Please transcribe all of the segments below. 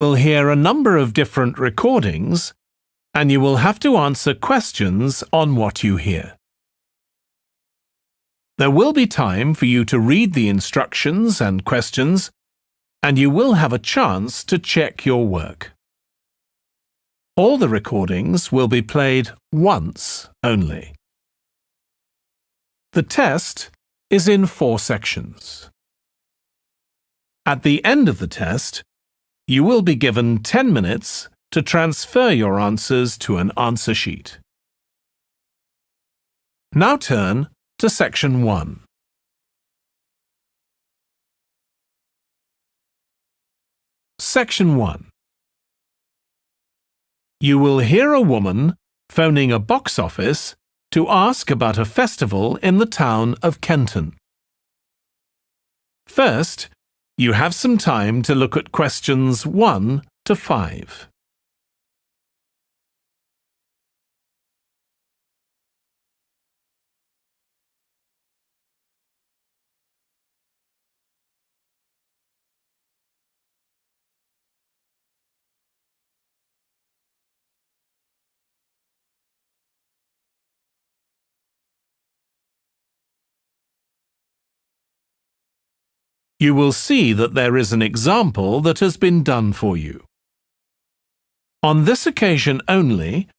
will hear a number of different recordings, and you will have to answer questions on what you hear. There will be time for you to read the instructions and questions, and you will have a chance to check your work. All the recordings will be played once only. The test is in 4 sections. At the end of the test, you will be given 10 minutes to transfer your answers to an answer sheet. Now turn to Section 1. Section 1. You will hear a woman phoning a box office to ask about a festival in the town of Kenton. First, you have some time to look at questions 1 to 5. You will see that there is an example that has been done for you. On this occasion only,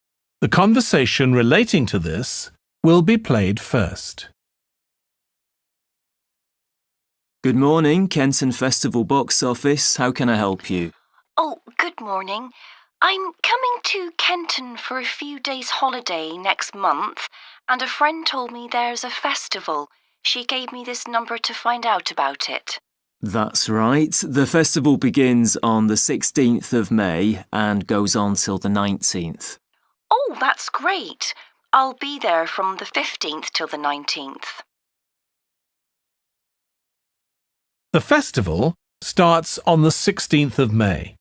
the conversation relating to this will be played first. Good morning, Kenton Festival box office. How can I help you? Oh, good morning. I'm coming to Kenton for a few days' holiday next month, and a friend told me there's a festival. She gave me this number to find out about it. That's right. The festival begins on the 16th of May and goes on till the 19th. Oh, that's great. I'll be there from the 15th till the 19th. The festival starts on the 16th of May,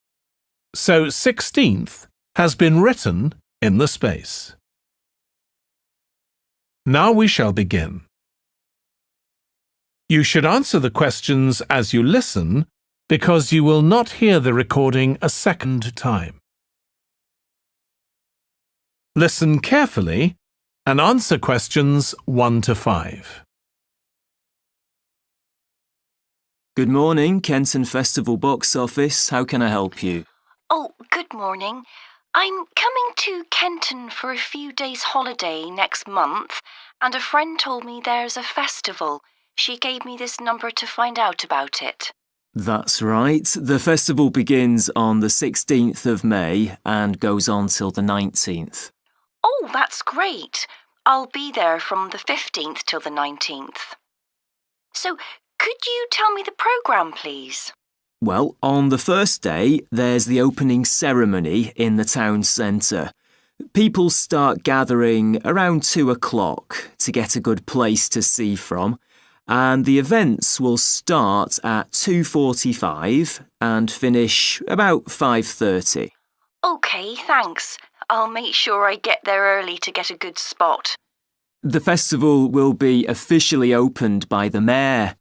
so 16th has been written in the space. Now we shall begin. You should answer the questions as you listen because you will not hear the recording a second time. Listen carefully and answer questions 1 to 5. Good morning, Kenton Festival box office. How can I help you? Oh, good morning. I'm coming to Kenton for a few days' holiday next month, and a friend told me there's a festival. She gave me this number to find out about it. That's right. The festival begins on the 16th of May and goes on till the 19th. Oh, that's great. I'll be there from the 15th till the 19th. So, could you tell me the programme, please? Well, on the first day, there's the opening ceremony in the town centre. People start gathering around 2 o'clock to get a good place to see from. And the events will start at 2:45 and finish about 5:30. OK, thanks. I'll make sure I get there early to get a good spot. The festival will be officially opened by the mayor.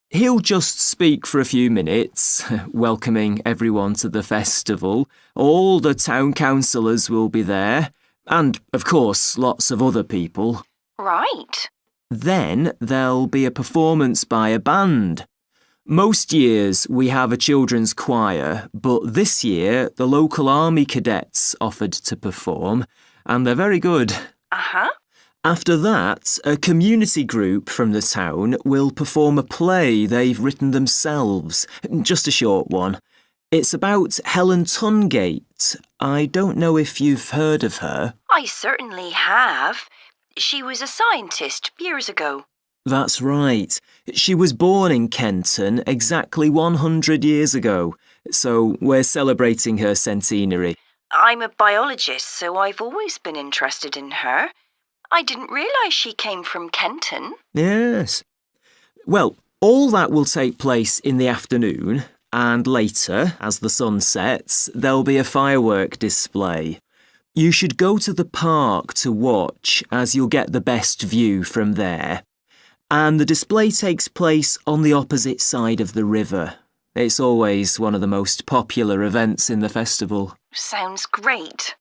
He'll just speak for a few minutes, welcoming everyone to the festival. All the town councillors will be there, and, of course, lots of other people. Right. Then there'll be a performance by a band. Most years we have a children's choir, but this year the local army cadets offered to perform, and they're very good. Uh-huh. After that, a community group from the town will perform a play they've written themselves, just a short one. It's about Helen Tungate. I don't know if you've heard of her. I certainly have. She was a scientist years ago. That's right. She was born in Kenton exactly 100 years ago, so we're celebrating her centenary. I'm a biologist, so I've always been interested in her. I didn't realise she came from Kenton. Yes. Well, all that will take place in the afternoon, and later, as the sun sets, there'll be a firework display. You should go to the park to watch, as you'll get the best view from there. And the display takes place on the opposite side of the river. It's always one of the most popular events in the festival. Sounds great.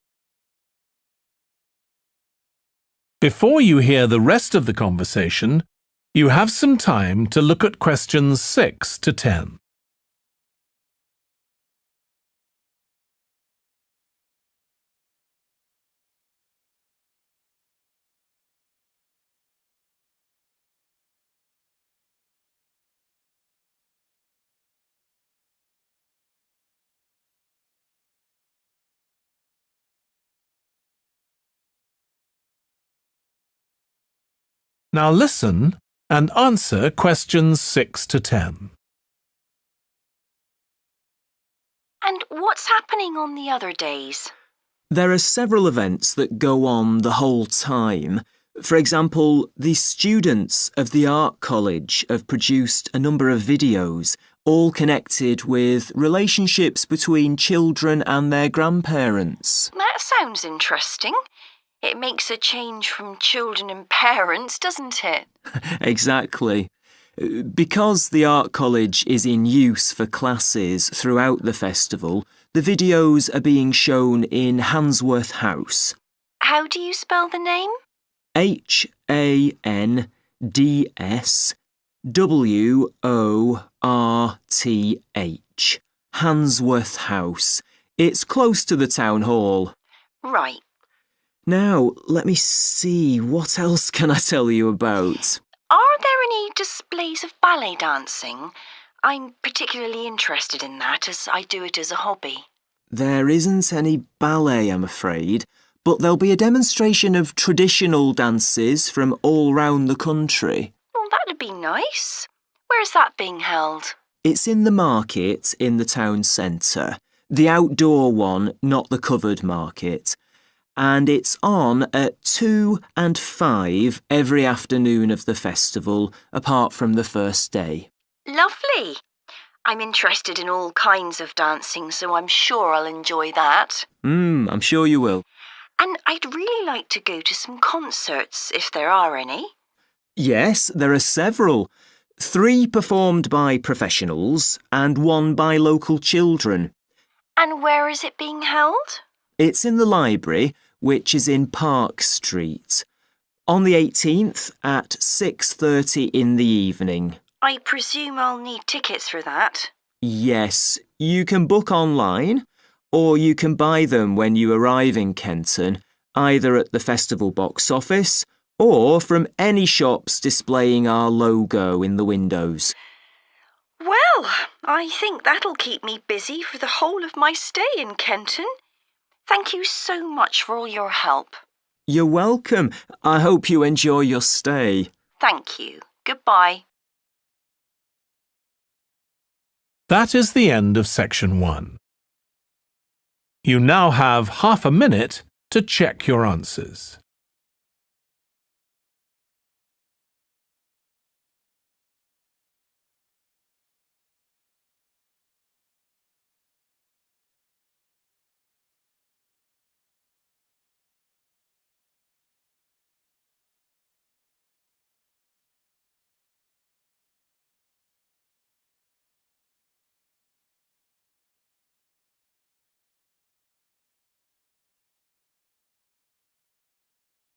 Before you hear the rest of the conversation, you have some time to look at questions 6 to 10. Now listen and answer questions 6 to 10. And what's happening on the other days? There are several events that go on the whole time. For example, the students of the art college have produced a number of videos, all connected with relationships between children and their grandparents. That sounds interesting. It makes a change from children and parents, doesn't it? Exactly. Because the art college is in use for classes throughout the festival, the videos are being shown in Handsworth House. How do you spell the name? Handsworth. Handsworth House. It's close to the town hall. Right. Now, let me see, what else can I tell you about? Are there any displays of ballet dancing? I'm particularly interested in that as I do it as a hobby. There isn't any ballet, I'm afraid, but there'll be a demonstration of traditional dances from all round the country. Well, that'd be nice. Where's that being held? It's in the market in the town centre. The outdoor one, not the covered market. And it's on at 2 and 5 every afternoon of the festival, apart from the first day. Lovely. I'm interested in all kinds of dancing, so I'm sure I'll enjoy that. I'm sure you will. And I'd really like to go to some concerts, if there are any. Yes, there are several. 3 performed by professionals and 1 by local children. And where is it being held? It's in the library, which is in Park Street. On the 18th at 6:30 in the evening. I presume I'll need tickets for that. Yes, you can book online, or you can buy them when you arrive in Kenton, either at the festival box office or from any shops displaying our logo in the windows. Well, I think that'll keep me busy for the whole of my stay in Kenton. Thank you so much for all your help. You're welcome. I hope you enjoy your stay. Thank you. Goodbye. That is the end of section 1. You now have half a minute to check your answers.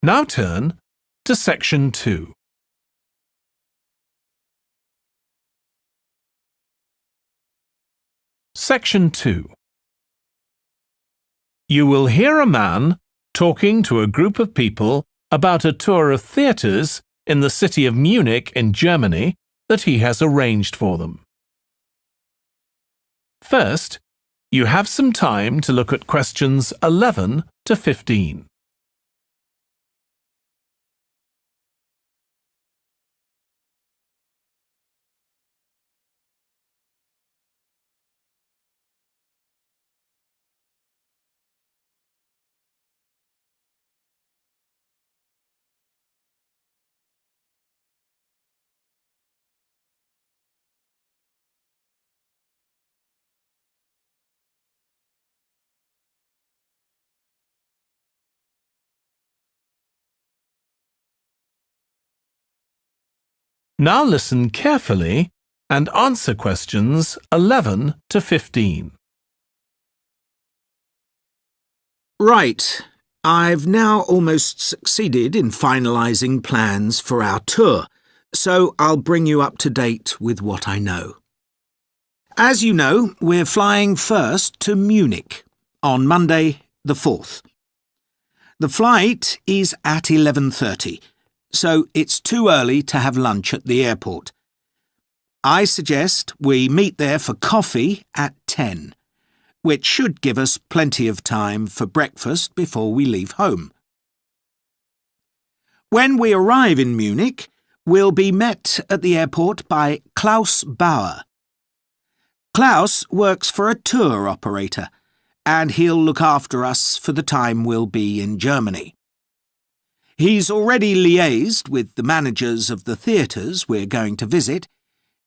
Now turn to section 2. Section 2. You will hear a man talking to a group of people about a tour of theatres in the city of Munich in Germany that he has arranged for them. First, you have some time to look at questions 11 to 15. Now listen carefully and answer questions 11 to 15. Right. I've now almost succeeded in finalising plans for our tour, so I'll bring you up to date with what I know. As you know, we're flying first to Munich on Monday the 4th. The flight is at 11:30, so it's too early to have lunch at the airport. I suggest we meet there for coffee at 10, which should give us plenty of time for breakfast before we leave home. When we arrive in Munich, we'll be met at the airport by Klaus Bauer. Klaus works for a tour operator, and he'll look after us for the time we'll be in Germany. He's already liaised with the managers of the theatres we're going to visit,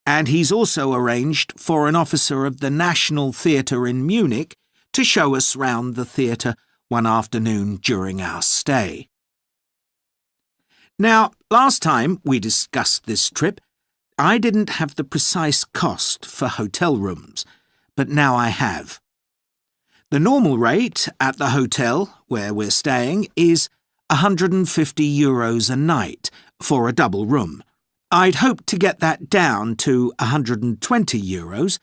and he's also arranged for an officer of the National Theatre in Munich to show us round the theatre one afternoon during our stay. Now, last time we discussed this trip, I didn't have the precise cost for hotel rooms, but now I have. The normal rate at the hotel where we're staying is €150 a night for a double room. I'd hoped to get that down to €120,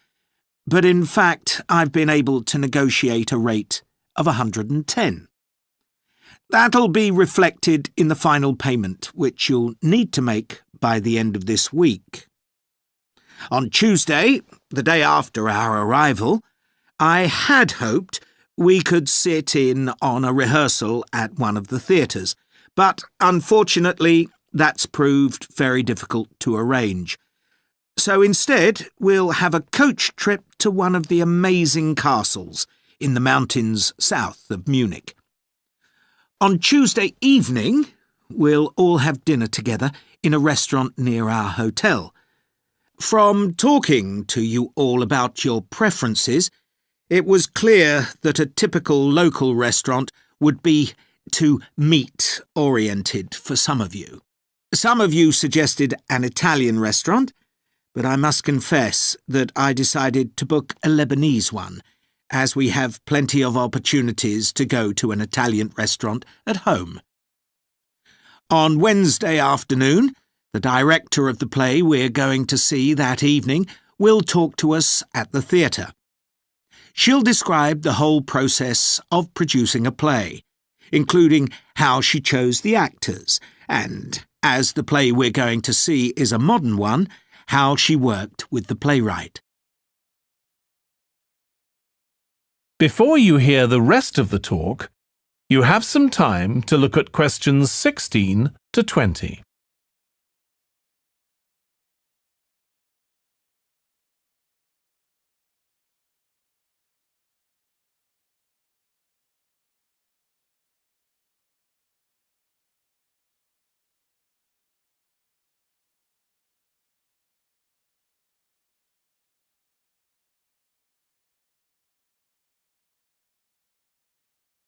but in fact I've been able to negotiate a rate of €110. That'll be reflected in the final payment, which you'll need to make by the end of this week. On Tuesday, the day after our arrival, I had hoped we could sit in on a rehearsal at one of the theatres, but unfortunately that's proved very difficult to arrange. So instead, we'll have a coach trip to one of the amazing castles in the mountains south of Munich. On Tuesday evening, we'll all have dinner together in a restaurant near our hotel. From talking to you all about your preferences, it was clear that a typical local restaurant would be too meat-oriented for some of you. Some of you suggested an Italian restaurant, but I must confess that I decided to book a Lebanese one, as we have plenty of opportunities to go to an Italian restaurant at home. On Wednesday afternoon, the director of the play we're going to see that evening will talk to us at the theatre. She'll describe the whole process of producing a play, including how she chose the actors, and, as the play we're going to see is a modern one, how she worked with the playwright. Before you hear the rest of the talk, you have some time to look at questions 16 to 20.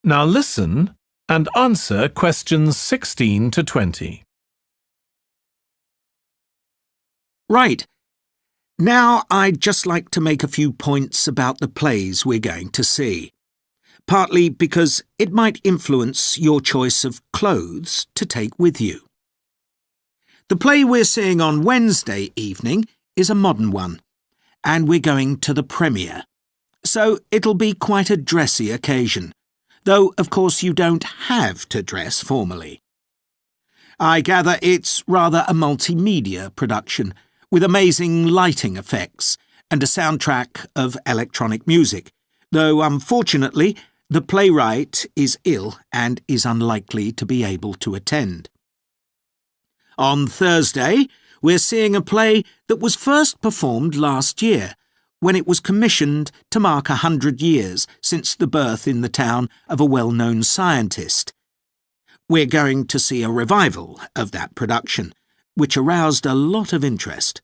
Now listen and answer questions 16 to 20. Right. Now I'd just like to make a few points about the plays we're going to see, partly because it might influence your choice of clothes to take with you. The play we're seeing on Wednesday evening is a modern one, and we're going to the premiere, so it'll be quite a dressy occasion, though of course you don't have to dress formally. I gather it's rather a multimedia production, with amazing lighting effects and a soundtrack of electronic music, though unfortunately the playwright is ill and is unlikely to be able to attend. On Thursday, we're seeing a play that was first performed last year, when it was commissioned to mark 100 years since the birth in the town of a well-known scientist. We're going to see a revival of that production, which aroused a lot of interest.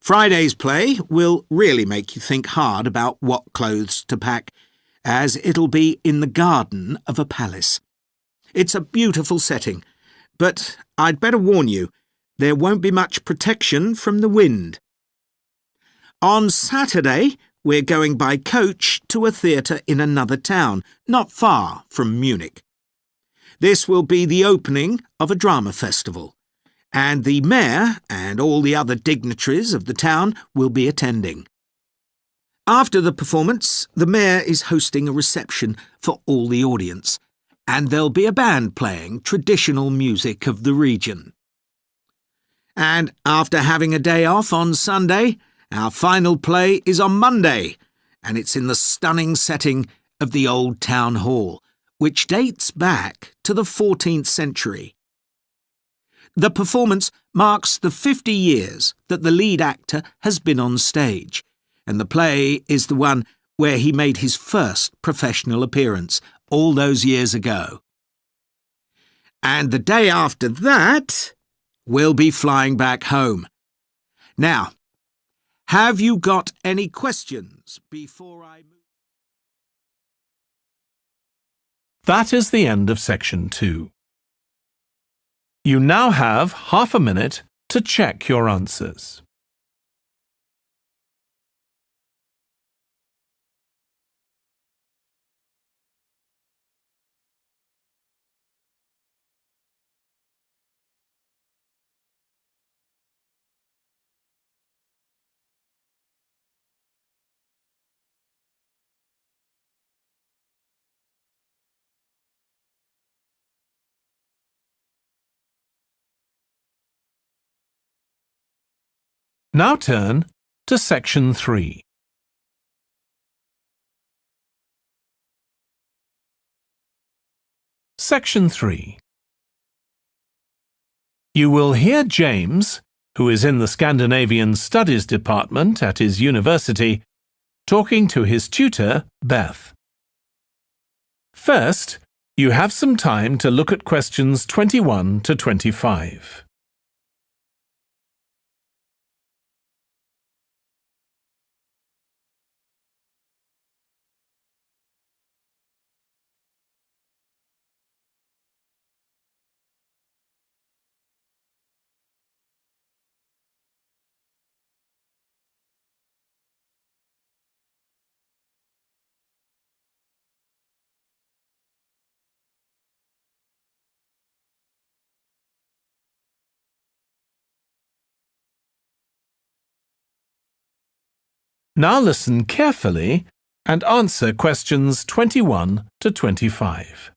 Friday's play will really make you think hard about what clothes to pack, as it'll be in the garden of a palace. It's a beautiful setting, but I'd better warn you, there won't be much protection from the wind. On Saturday, we're going by coach to a theatre in another town, not far from Munich. This will be the opening of a drama festival, and the mayor and all the other dignitaries of the town will be attending. After the performance, the mayor is hosting a reception for all the audience, and there'll be a band playing traditional music of the region. And after having a day off on Sunday, our final play is on Monday, and it's in the stunning setting of the old town hall, which dates back to the 14th century. The performance marks the 50 years that the lead actor has been on stage, and the play is the one where he made his first professional appearance all those years ago. And the day after that, we'll be flying back home. Now, have you got any questions before I move? That is the end of section 2. You now have half a minute to check your answers. Now turn to section 3. Section 3. You will hear James, who is in the Scandinavian Studies department at his university, talking to his tutor, Beth. First, you have some time to look at questions 21 to 25. Now listen carefully and answer questions 21 to 25.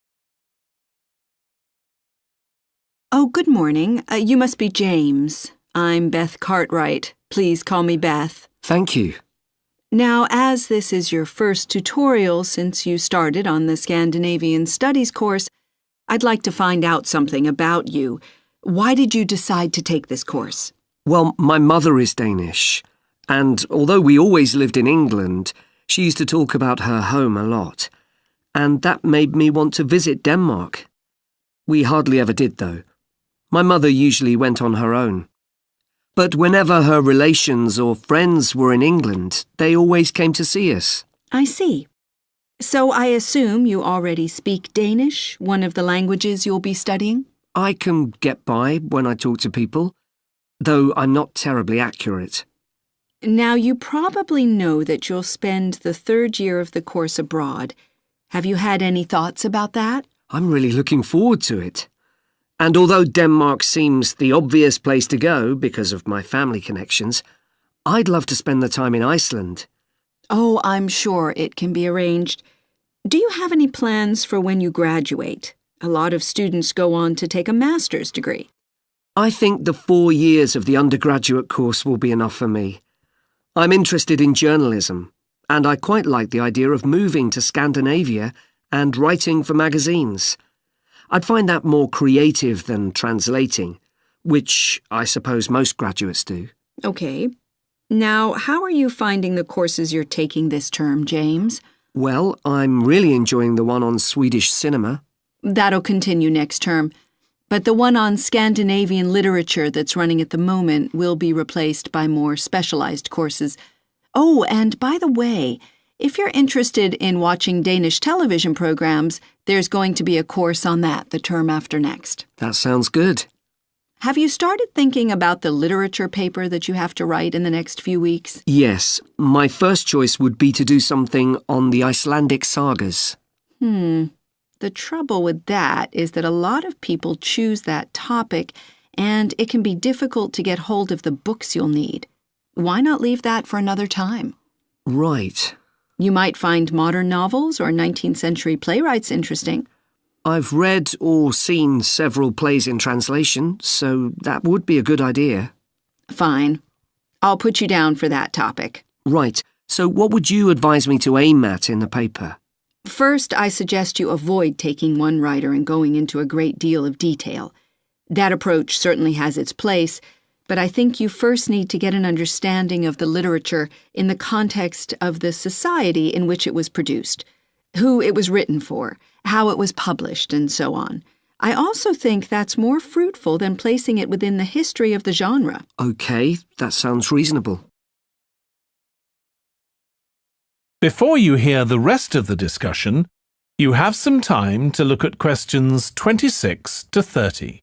Oh, good morning. You must be James. I'm Beth Cartwright. Please call me Beth. Thank you. Now, as this is your first tutorial since you started on the Scandinavian Studies course, I'd like to find out something about you. Why did you decide to take this course? Well, my mother is Danish, and although we always lived in England, she used to talk about her home a lot, and that made me want to visit Denmark. We hardly ever did, though. My mother usually went on her own. But whenever her relations or friends were in England, they always came to see us. I see. So I assume you already speak Danish, one of the languages you'll be studying? I can get by when I talk to people, though I'm not terribly accurate. Now, you probably know that you'll spend the third year of the course abroad. Have you had any thoughts about that? I'm really looking forward to it. And although Denmark seems the obvious place to go because of my family connections, I'd love to spend the time in Iceland. Oh, I'm sure it can be arranged. Do you have any plans for when you graduate? A lot of students go on to take a master's degree. I think the 4 years of the undergraduate course will be enough for me. I'm interested in journalism, and I quite like the idea of moving to Scandinavia and writing for magazines. I'd find that more creative than translating, which I suppose most graduates do. Okay. Now, how are you finding the courses you're taking this term, James? Well, I'm really enjoying the one on Swedish cinema. That'll continue next term. But the one on Scandinavian literature that's running at the moment will be replaced by more specialized courses. Oh, and by the way, if you're interested in watching Danish television programs, there's going to be a course on that the term after next. That sounds good. Have you started thinking about the literature paper that you have to write in the next few weeks? Yes, my first choice would be to do something on the Icelandic sagas. The trouble with that is that a lot of people choose that topic, and it can be difficult to get hold of the books you'll need. Why not leave that for another time? Right. You might find modern novels or 19th century playwrights interesting. I've read or seen several plays in translation, so that would be a good idea. Fine. I'll put you down for that topic. Right, so what would you advise me to aim at in the paper? First, I suggest you avoid taking one writer and going into a great deal of detail. That approach certainly has its place, but I think you first need to get an understanding of the literature in the context of the society in which it was produced, who it was written for, how it was published, and so on. I also think that's more fruitful than placing it within the history of the genre. Okay, that sounds reasonable. Before you hear the rest of the discussion, you have some time to look at questions 26 to 30.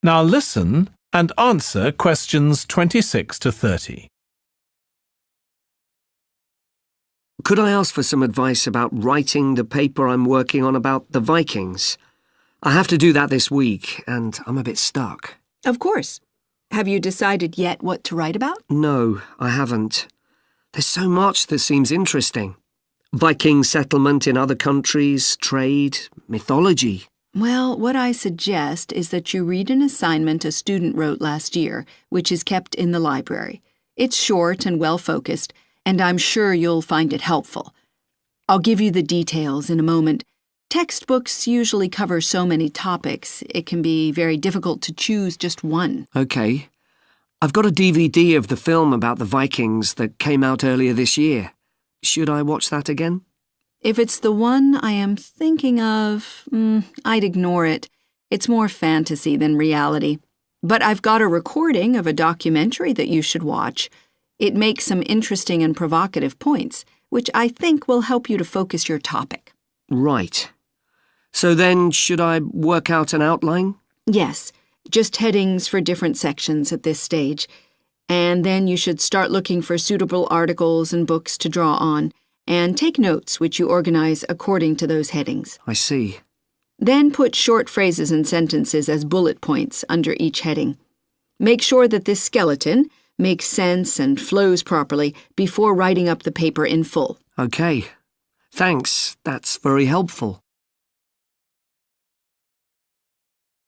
Now listen and answer questions 26 to 30. Could I ask for some advice about writing the paper I'm working on about the Vikings? I have to do that this week, and I'm a bit stuck. Of course. Have you decided yet what to write about? No, I haven't. There's so much that seems interesting. Viking settlement in other countries, trade, mythology. Well, what I suggest is that you read an assignment a student wrote last year, which is kept in the library. It's short and well-focused, and I'm sure you'll find it helpful. I'll give you the details in a moment. Textbooks usually cover so many topics, it can be very difficult to choose just one. Okay. I've got a DVD of the film about the Vikings that came out earlier this year. Should I watch that again? If it's the one I am thinking of, I'd ignore it. It's more fantasy than reality. But I've got a recording of a documentary that you should watch. It makes some interesting and provocative points, which I think will help you to focus your topic. Right. So then, should I work out an outline? Yes, just headings for different sections at this stage. And then you should start looking for suitable articles and books to draw on, and take notes which you organize according to those headings. I see. Then put short phrases and sentences as bullet points under each heading. Make sure that this skeleton makes sense and flows properly before writing up the paper in full. Okay. Thanks, that's very helpful.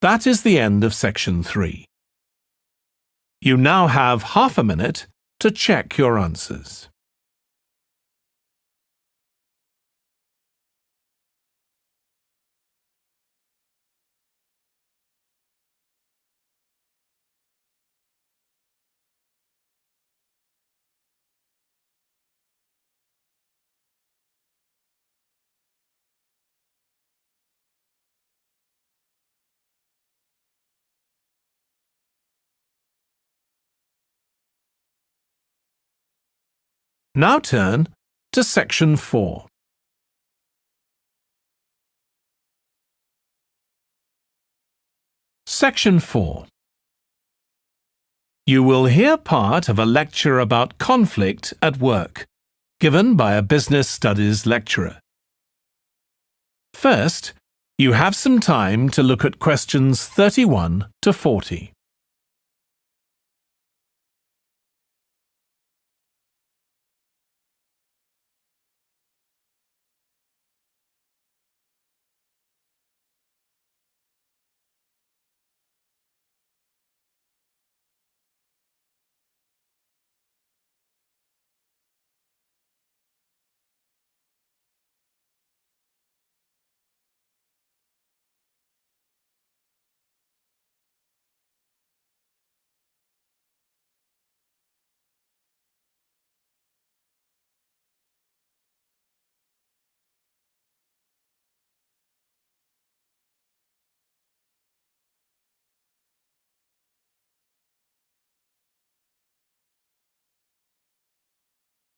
That is the end of section 3. You now have half a minute to check your answers. Now turn to section 4. Section 4. You will hear part of a lecture about conflict at work, given by a business studies lecturer. First, you have some time to look at questions 31 to 40.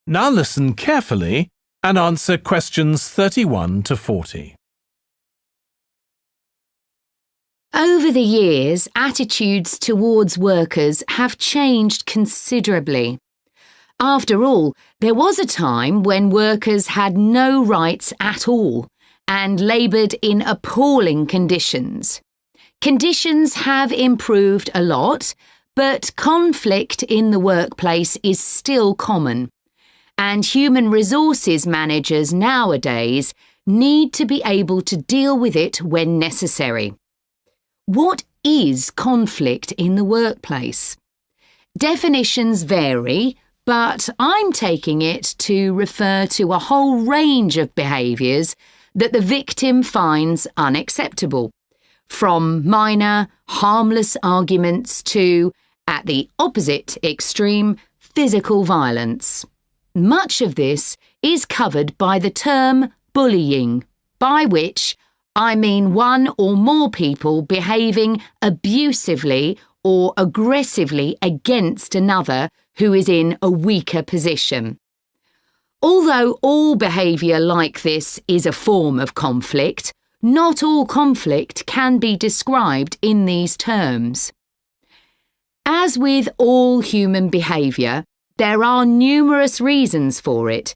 Now listen carefully and answer questions 31 to 40. Over the years, attitudes towards workers have changed considerably. After all, there was a time when workers had no rights at all and laboured in appalling conditions. Conditions have improved a lot, but conflict in the workplace is still common, and human resources managers nowadays need to be able to deal with it when necessary. What is conflict in the workplace? Definitions vary, but I'm taking it to refer to a whole range of behaviours that the victim finds unacceptable, from minor, harmless arguments to, at the opposite extreme, physical violence. Much of this is covered by the term bullying, by which I mean one or more people behaving abusively or aggressively against another who is in a weaker position. Although all behaviour like this is a form of conflict, not all conflict can be described in these terms. As with all human behaviour, there are numerous reasons for it,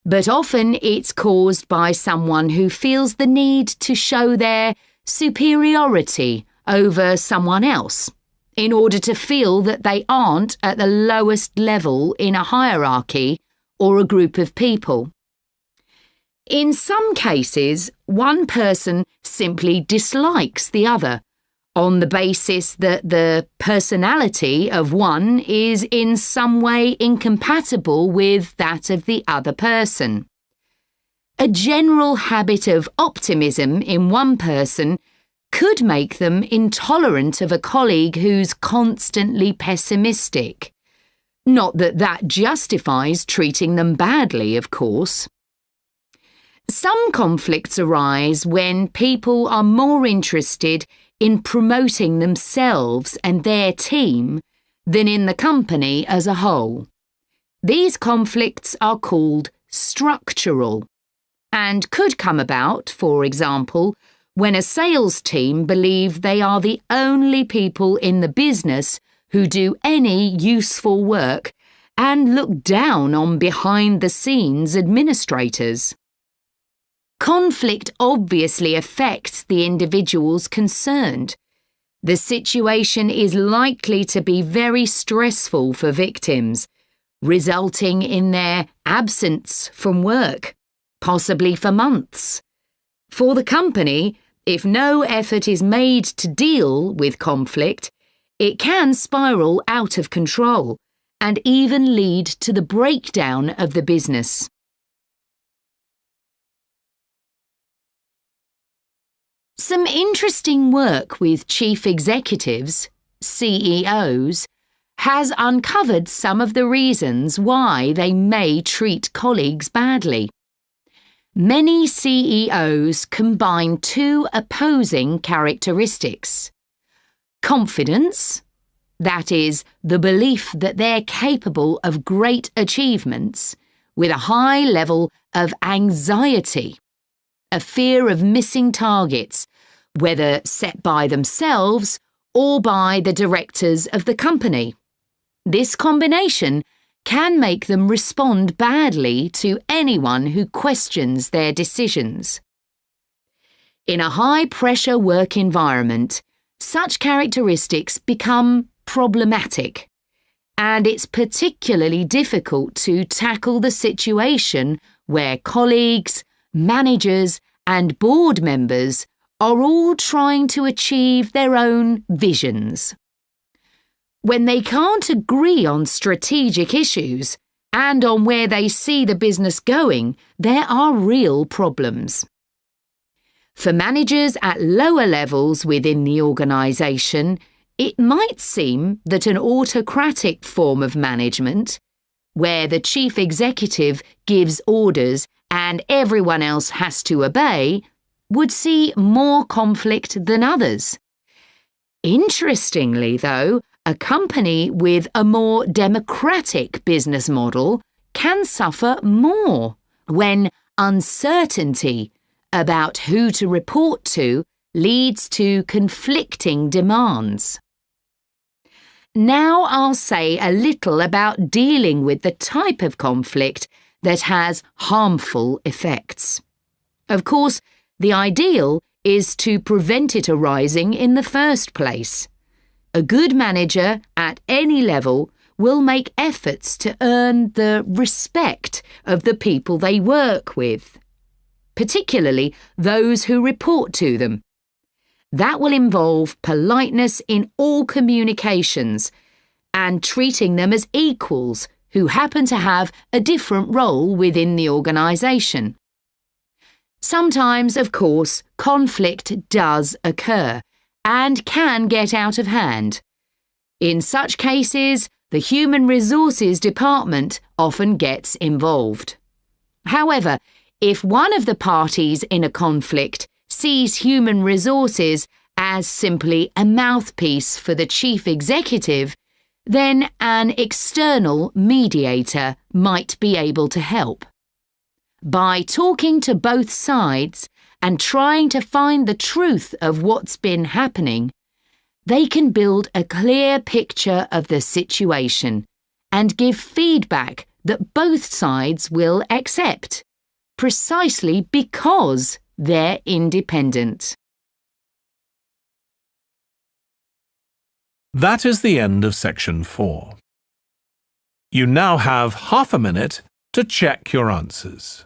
but often it's caused by someone who feels the need to show their superiority over someone else in order to feel that they aren't at the lowest level in a hierarchy or a group of people. In some cases, one person simply dislikes the other on the basis that the personality of one is in some way incompatible with that of the other person. A general habit of optimism in one person could make them intolerant of a colleague who's constantly pessimistic. Not that that justifies treating them badly, of course. Some conflicts arise when people are more interested in promoting themselves and their team than in the company as a whole. These conflicts are called structural and could come about, for example, when a sales team believe they are the only people in the business who do any useful work and look down on behind-the-scenes administrators. Conflict obviously affects the individuals concerned. The situation is likely to be very stressful for victims, resulting in their absence from work, possibly for months. For the company, if no effort is made to deal with conflict, it can spiral out of control and even lead to the breakdown of the business. Some interesting work with chief executives, CEOs, has uncovered some of the reasons why they may treat colleagues badly. Many CEOs combine two opposing characteristics: confidence, that is, the belief that they're capable of great achievements, with a high level of anxiety, a fear of missing targets, whether set by themselves or by the directors of the company. This combination can make them respond badly to anyone who questions their decisions. In a high-pressure work environment, such characteristics become problematic, and it's particularly difficult to tackle the situation where colleagues, managers, and board members are all trying to achieve their own visions. When they can't agree on strategic issues and on where they see the business going, there are real problems. For managers at lower levels within the organisation, it might seem that an autocratic form of management, where the chief executive gives orders and everyone else has to obey, would see more conflict than others. Interestingly, though, a company with a more democratic business model, can suffer more when uncertainty about who to report to leads to conflicting demands. Now I'll say a little about dealing with the type of conflict that has harmful effects. Of course, the ideal is to prevent it arising in the first place. A good manager at any level will make efforts to earn the respect of the people they work with, particularly those who report to them. That will involve politeness in all communications and treating them as equals who happen to have a different role within the organisation. Sometimes, of course, conflict does occur and can get out of hand. In such cases, the Human Resources Department often gets involved. However, if one of the parties in a conflict sees human resources as simply a mouthpiece for the chief executive, then an external mediator might be able to help. By talking to both sides and trying to find the truth of what's been happening, they can build a clear picture of the situation and give feedback that both sides will accept, precisely because they're independent. That is the end of section 4. You now have half a minute to check your answers.